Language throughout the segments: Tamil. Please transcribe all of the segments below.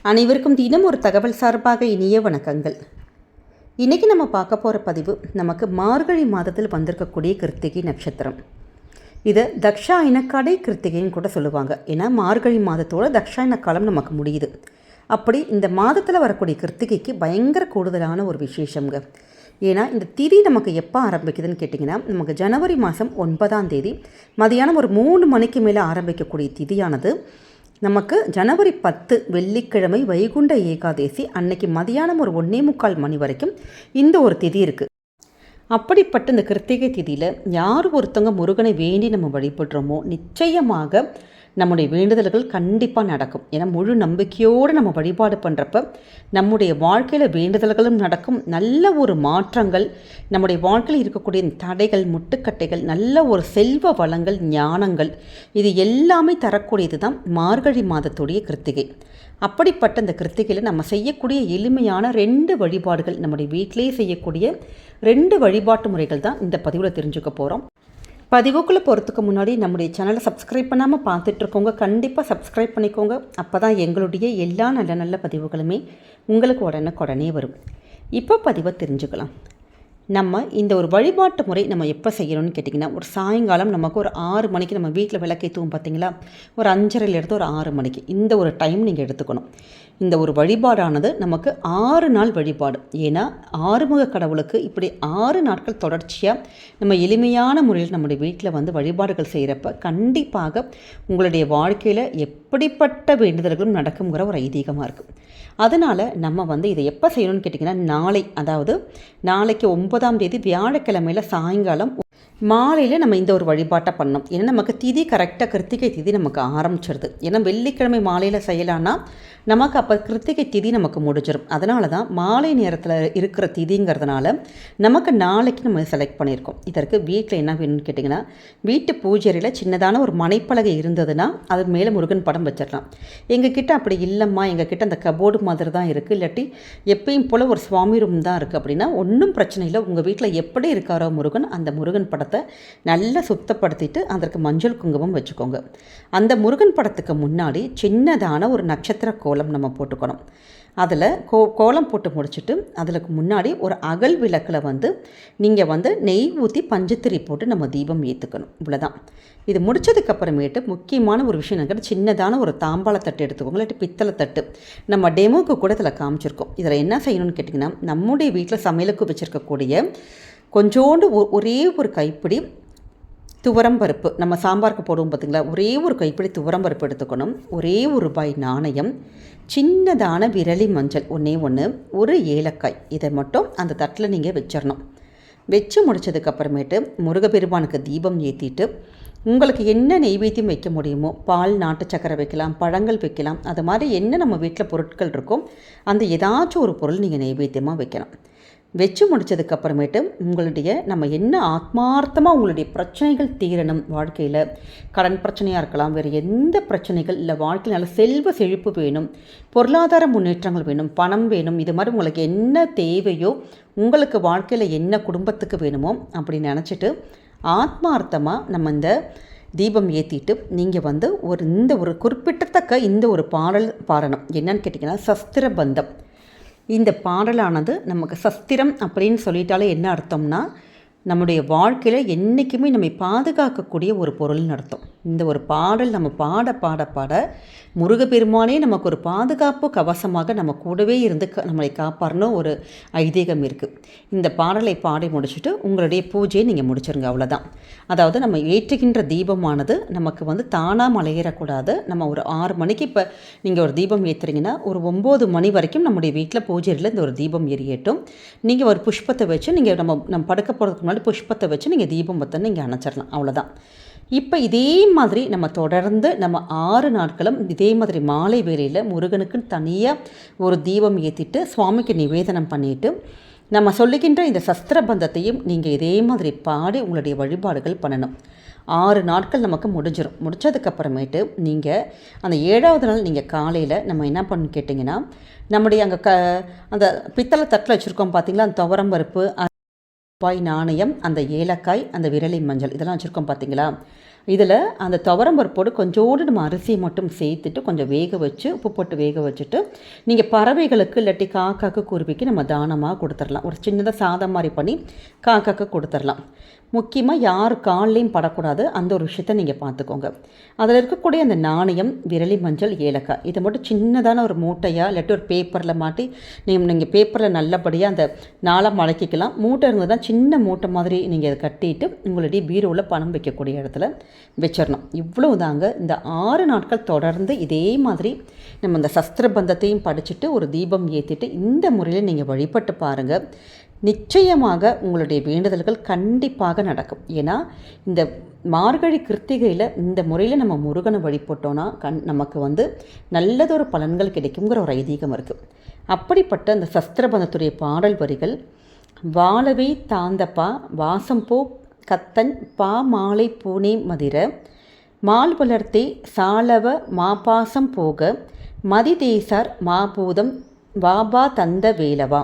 அனைவருக்கும் தினம் ஒரு தகவல் சார்பாக இனிய வணக்கங்கள். இன்றைக்கி நம்ம பார்க்க போகிற பதிவு நமக்கு மார்கழி மாதத்தில் வந்திருக்கக்கூடிய கிருத்திகை நட்சத்திரம். இதை தக்ஷாயன கடை கிருத்திகைன்னு கூட சொல்லுவாங்க. ஏன்னா மார்கழி மாதத்தோட தக்ஷாயன காலம் நமக்கு முடியுது. அப்படி இந்த மாதத்தில் வரக்கூடிய கிருத்திகைக்கு பயங்கர கூடுதலான ஒரு விசேஷங்க. ஏன்னா இந்த திதி நமக்கு எப்போ ஆரம்பிக்குதுன்னு கேட்டிங்கன்னா, நமக்கு ஜனவரி மாதம் 9ஆம் தேதி மதியானம் ஒரு 3 மணிக்கு மேலே ஆரம்பிக்கக்கூடிய திதியானது நமக்கு ஜனவரி 10 வெள்ளிக்கிழமை வைகுண்ட ஏகாதேசி அன்னைக்கு மதியானம் ஒரு 1:45 மணி வரைக்கும் இந்த ஒரு திதி இருக்குது. அப்படிப்பட்ட இந்த கிருத்திகை திதியில் யார் ஒருத்தவங்க முருகனை வேண்டி நம்ம வழிபடுறோமோ நிச்சயமாக நம்முடைய வேண்டுதல்கள் கண்டிப்பாக நடக்கும். ஏன்னா முழு நம்பிக்கையோடு நம்ம வழிபாடு பண்ணுறப்ப நம்முடைய வாழ்க்கையில் வேண்டுதல்களும் நடக்கும். நல்ல ஒரு மாற்றங்கள் நம்முடைய வாழ்க்கையில் இருக்கக்கூடிய தடைகள், முட்டுக்கட்டைகள், நல்ல ஒரு செல்வ வளங்கள், ஞானங்கள், இது எல்லாமே தரக்கூடியது தான் மார்கழி மாதத்துடைய கிருத்திகை. அப்படிப்பட்ட இந்த கிருத்திகையில் நம்ம செய்யக்கூடிய எளிமையான 2 வழிபாடுகள், நம்முடைய வீட்டிலேயே செய்யக்கூடிய 2 வழிபாட்டு முறைகள் தான் இந்த பதிவில் தெரிஞ்சுக்க போகிறோம். பதிவுக்குள்ளே போகிறதுக்கு முன்னாடி நம்முடைய சேனலை சப்ஸ்கிரைப் பண்ணாமல் பார்த்துட்ருக்கோங்க, கண்டிப்பாக சப்ஸ்கிரைப் பண்ணிக்கோங்க. அப்போ தான் எங்களுடைய எல்லா நல்ல நல்ல பதிவுகளுமே உங்களுக்கு உடனே வரும். இப்போ பதிவை தெரிஞ்சுக்கலாம். நம்ம இந்த ஒரு வழிபாட்டு முறை நம்ம எப்போ செய்யணும்னு கேட்டிங்கன்னா, ஒரு சாயங்காலம் நமக்கு ஒரு 6 மணிக்கு நம்ம வீட்டில் விளக்கேற்றுவோம் பார்த்தீங்களா, ஒரு 5:30லேருந்து ஒரு 6 மணிக்கு இந்த ஒரு டைம் நீங்கள் எடுத்துக்கணும். இந்த ஒரு வழிபாடானது நமக்கு 6 நாள் வழிபாடு. ஏன்னா ஆறுமுக கடவுளுக்கு இப்படி 6 நாட்கள் தொடர்ச்சியாக நம்ம எளிமையான முறையில் நம்முடைய வீட்டில் வந்து வழிபாடுகள் செய்கிறப்ப கண்டிப்பாக உங்களுடைய வாழ்க்கையில் எப்படிப்பட்ட வேண்டுதல்களும் நடக்குங்கிற ஒரு ஐதீகமாக இருக்குது. அதனால் நம்ம வந்து இதை எப்போ செய்யணும்னு கேட்டிங்கன்னா, நாளைக்கு 9ஆம் தேதி வியாழக்கிழமையில் சாயங்காலம் மாலையில் நம்ம இந்த ஒரு வழிபாட்டை பண்ணோம். ஏன்னா நமக்கு திதி கரெக்டாக கிருத்திகை திதி நமக்கு ஆரம்பிச்சிருது. ஏன்னா வெள்ளிக்கிழமை மாலையில் செய்யலான்னா நமக்கு அப்போ கிருத்திகை திதி நமக்கு முடிஞ்சிடும். அதனால தான் மாலை நேரத்தில் இருக்கிற திதிங்கிறதுனால நமக்கு நாளைக்கு நம்ம செலக்ட் பண்ணியிருக்கோம். இதற்கு வீட்டில் என்ன வேணும்னு கேட்டிங்கன்னா, வீட்டு பூஜையில் சின்னதான ஒரு மனைப்பலகை இருந்ததுன்னா அது மேலே முருகன் படம் வச்சிடலாம். எங்ககிட்ட அப்படி இல்லைம்மா, எங்ககிட்ட அந்த கபோர்டு மாதிரி தான் இருக்குது, இல்லாட்டி எப்பயும் போல் ஒரு சுவாமி ரூம் தான் இருக்குது அப்படின்னா ஒன்றும் பிரச்சனை இல்லை. உங்கள் வீட்டில் எப்படி இருக்காரோ முருகன், அந்த முருகன் படத்தை நல்லா சுத்தப்படுத்திட்டு அதற்கு மஞ்சள் குங்குமம் வச்சுக்கோங்க. அந்த முருகன் படத்துக்கு முன்னாடி சின்னதான ஒரு நட்சத்திர கோலம் நம்ம போட்டுக்கணும். அதில் கோலம் போட்டு முடிச்சுட்டு அதுக்கு முன்னாடி ஒரு அகல் விளக்கில் வந்து நீங்கள் வந்து நெய் ஊற்றி பஞ்சத்திரி போட்டு நம்ம தீபம் ஏற்றுக்கணும். இவ்வளோதான். இது முடித்ததுக்கப்புறமேட்டு முக்கியமான ஒரு விஷயம் என்னன்னா, சின்னதான ஒரு தாம்பாளத்தட்டு எடுத்துக்கோங்க, இல்லாட்டி பித்தளை தட்டு. நம்ம டெமோக்கு கூட இதில் காமிச்சிருக்கோம். இதில் என்ன செய்யணும்னு கேட்டிங்கன்னா, நம்முடைய வீட்டில் சமையலுக்கு வச்சுருக்கக்கூடிய கொஞ்சோண்டு ஒரே ஒரு கைப்பிடி துவரம் பருப்பு, நம்ம சாம்பாருக்கு போடுவோம் பார்த்திங்களா, ஒரே ஒரு கைப்பிடி துவரம் பருப்பு எடுத்துக்கணும். ஒரே ₹1 நாணயம், சின்னதான விரலி மஞ்சள் ஒன்று, ஒரு ஏலக்காய், இதை மட்டும் அந்த தட்டில் நீங்கள் வச்சிடணும். வச்சு முடித்ததுக்கப்புறமேட்டு முருகப்பெருமானுக்கு தீபம் ஏற்றிட்டு உங்களுக்கு என்ன நெய்வேத்தியம் வைக்க முடியுமோ, பால், நாட்டு சக்கரை வைக்கலாம், பழங்கள் வைக்கலாம், அது மாதிரி என்ன நம்ம வீட்டில் பொருட்கள் இருக்கோ அந்த ஏதாச்சும் ஒரு பொருள் நீங்கள் நெய்வேத்தியமாக வைக்கலாம். வச்சு முடித்ததுக்கப்புறமேட்டு உங்களுடைய நம்ம என்ன ஆத்மார்த்தமாக உங்களுடைய பிரச்சனைகள் தீரணும், வாழ்க்கையில் கடன் பிரச்சனையாக இருக்கலாம், வேறு எந்த பிரச்சனைகள் இல்லை, வாழ்க்கையில் நல்ல செல்வ செழிப்பு வேணும், பொருளாதார முன்னேற்றங்கள் வேணும், பணம் வேணும், இது மாதிரி உங்களுக்கு என்ன தேவையோ, உங்களுக்கு வாழ்க்கையில் என்ன குடும்பத்துக்கு வேணுமோ அப்படி நினச்சிட்டு ஆத்மார்த்தமாக நம்ம இந்த தீபம் ஏற்றிட்டு நீங்கள் வந்து இந்த ஒரு குறிப்பிட்டத்தக்க இந்த ஒரு பாடல் பாடணும். என்னன்னு கேட்டிங்கன்னா, சஸ்திர பந்தம். இந்த பாடலானது நமக்கு சஸ்திரம் அப்படின்னு சொல்லிட்டாலே என்ன அர்த்தம்னா, நம்முடைய வாழ்க்கையில் என்றைக்குமே நம்மை பாதுகாக்கக்கூடிய ஒரு பொருள்னு அர்த்தம். இந்த ஒரு பாடல் நம்ம பாட பாட பாட முருகப்பெருமானே நமக்கு ஒரு பாதுகாப்பு கவசமாக நம்ம கூடவே இருந்து நம்மளை காப்பாறணும் ஒரு ஐதீகம் இருக்குது. இந்த பாடலை பாடி முடிச்சுட்டு உங்களுடைய பூஜையை நீங்கள் முடிச்சிருங்க, அவ்வளோதான். அதாவது நம்ம ஏற்றுகின்ற தீபமானது நமக்கு வந்து தானாக மலையேறக்கூடாது. நம்ம ஒரு 6 மணிக்கு இப்போ நீங்கள் ஒரு தீபம் ஏற்றுறீங்கன்னா ஒரு 9 மணி வரைக்கும் நம்முடைய வீட்டில் பூஜையில் இந்த ஒரு தீபம் எரியட்டும். நீங்கள் ஒரு புஷ்பத்தை வச்சு நீங்கள் நம்ம படுக்க போகிறதுக்கு முன்னாடி புஷ்பத்தை வச்சு நீங்கள் தீபம் பற்ற நீங்கள் அணைச்சிடலாம், அவ்வளோதான். இப்போ இதே மாதிரி நம்ம தொடர்ந்து நம்ம 6 நாட்களும் இதே மாதிரி மாலை வேளையில் முருகனுக்கு தனியாக ஒரு தீபம் ஏற்றிட்டு சுவாமிக்கு நிவேதனம் பண்ணிவிட்டு நம்ம சொல்லுகின்ற இந்த சஸ்திர பந்தத்தையும் நீங்கள் இதே மாதிரி பாடி உங்களுடைய வழிபாடுகள் பண்ணணும். 6 நாட்கள் நமக்கு முடிஞ்சிடும். முடித்ததுக்கப்புறமேட்டு நீங்கள் அந்த 7ஆவது நாள் நீங்கள் காலையில் நம்ம என்ன பண்ணு கேட்டிங்கன்னா, நம்முடைய அங்கே அந்த பித்தளை தட்டில் வச்சுருக்கோம் பார்த்திங்களா, அந்த துவரம் பருப்பு ரூபாய் நாணயம், அந்த ஏலக்காய், அந்த விரலி மஞ்சள் இதெல்லாம் வச்சுருக்கோம் பார்த்தீங்களா. இதில் அந்த துவரம் பருப்போடு கொஞ்சோடு நம்ம அரிசியை மட்டும் சேர்த்துட்டு கொஞ்சம் வேக வச்சு உப்பு போட்டு வேக வச்சுட்டு நீங்கள் பறவைகளுக்கு இல்லாட்டி காக்காக்கு குருவிக்கு நம்ம தானமாக கொடுத்துடலாம். ஒரு சின்னதாக சாதம் மாதிரி பண்ணி காக்காக்கு கொடுத்துடலாம். முக்கியமாக யார் கால்லையும் படக்கூடாது, அந்த ஒரு விஷயத்தை நீங்கள் பார்த்துக்கோங்க. அதில் இருக்கக்கூடிய அந்த நாணயம், விரலி மஞ்சள், ஏலக்காய் இதை மட்டும் சின்னதான ஒரு மூட்டையாக இல்லாட்டி ஒரு பேப்பரில் மாட்டி நீங்கள் பேப்பரில் நல்லபடியாக அந்த நாளாக மடக்கிக்கலாம். மூட்டை இருந்ததுன்னா சின்ன மூட்டை மாதிரி நீங்கள் அதை கட்டிட்டு உங்களுடைய பீரோவில் பணம் வைக்கக்கூடிய இடத்துல வச்சிடணும். இவ்வளோ தாங்க. இந்த 6 நாட்கள் தொடர்ந்து இதே மாதிரி நம்ம இந்த சஸ்திர பந்தத்தையும் படிச்சுட்டு ஒரு தீபம் ஏற்றிட்டு இந்த முறையில் நீங்கள் வழிபட்டு பாருங்கள். நிச்சயமாக உங்களுடைய வேண்டுதல்கள் கண்டிப்பாக நடக்கும். ஏன்னா இந்த மார்கழி கிருத்திகையில் இந்த முறையில் நம்ம முருகனை வழிபட்டோன்னா நமக்கு நல்லதொரு பலன்கள் கிடைக்குங்கிற ஒரு ஐதீகம் இருக்குது. அப்படிப்பட்ட அந்த சஸ்திரபந்தத்துடைய பாடல் வரிகள்: வாழவே தாந்தப்பா வாசம்போ கத்தன் பா மாலை பூனே மதிர மால் வளர்த்தே சாலவ மாபாசம் போக மதிதேசார் மாபூதம் வாபா தந்த வேலவா.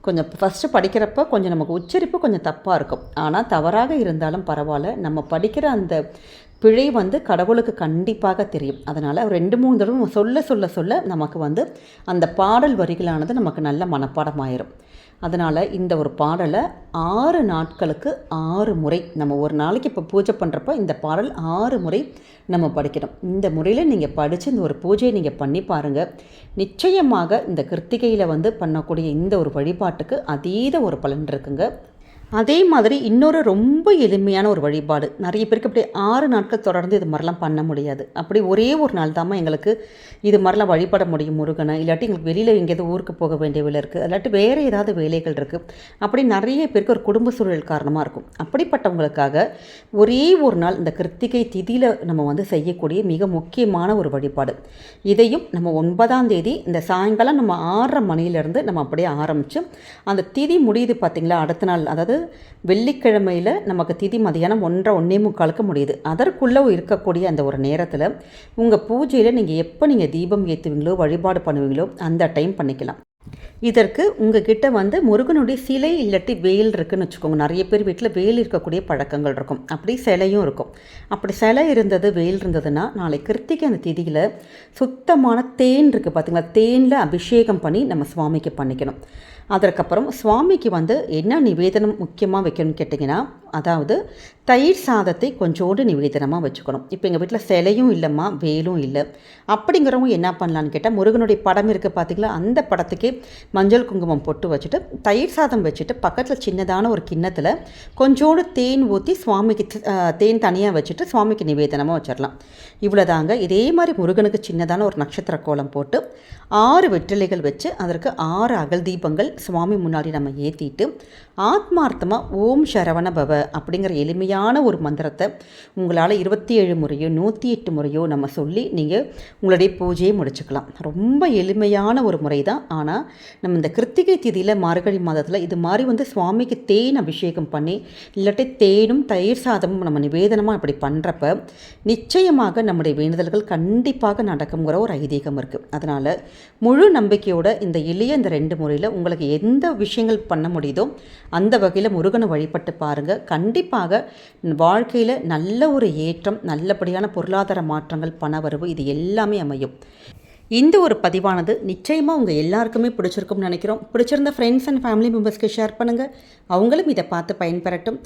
கொஞ்சம் ஃபஸ்ட்டு படிக்கிறப்ப கொஞ்சம் நமக்கு உச்சரிப்பு கொஞ்சம் தப்பாக இருக்கும். ஆனால் தவறாக இருந்தாலும் பரவாயில்ல, நம்ம படிக்கிற அந்த பிழை கடவுளுக்கு கண்டிப்பாக தெரியும். அதனால் 2-3 தடவை சொல்ல நமக்கு அந்த பாடல் வரிகளானது நமக்கு நல்ல மனப்பாடமாயிரும். அதனால் இந்த ஒரு பாடலை 6 நாட்களுக்கு 6 முறை நம்ம ஒரு நாளைக்கு இப்போ பூஜை பண்ணுறப்ப இந்த பாடல் 6 முறை நம்ம படிக்கணும். இந்த முறையில் நீங்கள் படித்து இந்த ஒரு பூஜையை நீங்கள் பண்ணி பாருங்கள். நிச்சயமாக இந்த கிருத்திகையில் பண்ணக்கூடிய இந்த ஒரு வழிபாட்டுக்கு அதீத ஒரு பலன் இருக்குங்க. அதே மாதிரி இன்னொரு ரொம்ப எளிமையான ஒரு வழிபாடு, நிறைய பேருக்கு அப்படி 6 நாட்கள் தொடர்ந்து இது மாதிரிலாம் பண்ண முடியாது. அப்படி ஒரே ஒரு நாள் தாம்மா எங்களுக்கு இது மாதிரிலாம் வழிபட முடியும் முருகனை, இல்லாட்டி எங்களுக்கு வெளியில் எங்கேயாவது ஊருக்கு போக வேண்டிய வேலை இருக்குது, இல்லாட்டி வேறு ஏதாவது வேலைகள் இருக்குது, அப்படி நிறைய பேருக்கு ஒரு குடும்ப சூழல் காரணமாக இருக்கும். அப்படிப்பட்டவங்களுக்காக ஒரே ஒரு நாள் இந்த கிருத்திகை திதியில் நம்ம செய்யக்கூடிய மிக முக்கியமான ஒரு வழிபாடு. இதையும் நம்ம 9ஆம் தேதி இந்த சாயங்காலம் நம்ம 6:30 மணியிலேருந்து நம்ம அப்படியே ஆரம்பித்து அந்த திதி முடியுது பார்த்திங்களா. அடுத்த நாள் அதாவது வெள்ளிக்கிழமையில் நமக்கு திதி மதியானம் 1:45 முடியுது. அதற்குள்ளே இருக்கக்கூடிய அந்த ஒரு நேரத்தில் உங்கள் பூஜையில் நீங்கள் தீபம் ஏற்றுவீங்களோ வழிபாடு பண்ணுவீங்களோ அந்த டைம் பண்ணிக்கலாம். இதற்கு உங்ககிட்ட முருகனுடைய சிலை இல்லாட்டி வேல் இருக்குதுன்னு வச்சுக்கோங்க. நிறைய பேர் வீட்டில் வேல் இருக்கக்கூடிய பழக்கங்கள் இருக்கும், அப்படி சிலையும் இருக்கும். அப்படி சிலை இருந்தது, வேல் இருந்ததுன்னா நாளை கிருத்திகை அந்த திதியில் சுத்தமான தேன் இருக்குது பார்த்திங்களா, தேனில் அபிஷேகம் பண்ணி நம்ம சுவாமிக்கு பண்ணிக்கணும். அதற்கப்புறம் சுவாமிக்கு என்ன நிவேதனம் முக்கியமாக வைக்கணும்னு கேட்டிங்கன்னா, அதாவது தயிர் சாதத்தை கொஞ்சோடு நிவேதனமாக வச்சுக்கணும். இப்போ எங்கள் வீட்டில் சிலையும் இல்லைம்மா வேலும் இல்லை அப்படிங்கிறவங்க என்ன பண்ணலான்னு கேட்டால், முருகனுடைய படம் இருக்குது பார்த்திங்களா, அந்த படத்துக்கே மஞ்சள் குங்குமம் பொட்டு வச்சுட்டு தயிர் சாதம் வச்சுட்டு பக்கத்தில் சின்னதான ஒரு கிண்ணத்தில் கொஞ்சோடு தேன் ஊற்றி சுவாமிக்கு தேன் தனியாக வச்சுட்டு சுவாமிக்கு நிவேதனமாக வச்சிடலாம். இவ்வளோதாங்க. இதே மாதிரி முருகனுக்கு சின்னதான ஒரு நட்சத்திர கோலம் போட்டு 6 வெற்றிலைகள் வச்சு அதற்கு 6 அகல் தீபங்கள் சுவாமி முன்னாடி நம்ம ஏற்றிட்டு ஆத்மார்த்தமாக ஓம் சரவண பவ அப்படிங்கிற எளிமையான ஒரு மந்திரத்தை உங்களால் 27 முறையோ 108 முறையோ நம்ம சொல்லி நீங்கள் உங்களுடைய பூஜையை முடிச்சுக்கலாம். ரொம்ப எளிமையான ஒரு முறை தான். ஆனால் நம்ம இந்த கிருத்திகை திதியில் மார்கழி மாதத்தில் இது மாதிரி சுவாமிக்கு தேன் அபிஷேகம் பண்ணி இல்லாட்டி தேனும் தயிர் சாதமும் நம்ம நிவேதனமாக இப்படி பண்ணுறப்ப நிச்சயமாக நம்முடைய வேண்டுதல்கள் கண்டிப்பாக நடக்குங்கிற ஒரு ஐதீகம் இருக்குது. அதனால் முழு நம்பிக்கையோட இந்த எளிய இந்த 2 முறையில் உங்களுக்கு எந்த விஷயங்கள் பண்ண முடியுதோ அந்த வகையில் முருகனை வழிபட்டு பாருங்கள். கண்டிப்பாக வாழ்க்கையில் நல்ல ஒரு ஏற்றம், நல்லபடியான பொருளாதார மாற்றங்கள், பணவரவு இது எல்லாமே அமையும். இந்த ஒரு பதிவானது நிச்சயமாக உங்கள் எல்லாருக்குமே பிடிச்சிருக்கும்னு நினைக்கிறோம். பிடிச்சிருந்த ஃப்ரெண்ட்ஸ் அண்ட் ஃபேமிலி மெம்பர்ஸ்க்கு ஷேர் பண்ணுங்கள், அவங்களும் இதை பார்த்து பயன்பெறட்டும்.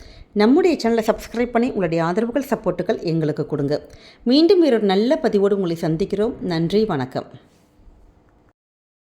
நம்முடைய சேனலை சப்ஸ்கிரைப் பண்ணி உங்களுடைய ஆதரவுகள் சப்போர்ட்டுகள் எங்களுக்கு கொடுங்க. மீண்டும் வேறொரு நல்ல பதிவோடு உங்களை சந்திக்கிறோம். நன்றி, வணக்கம்.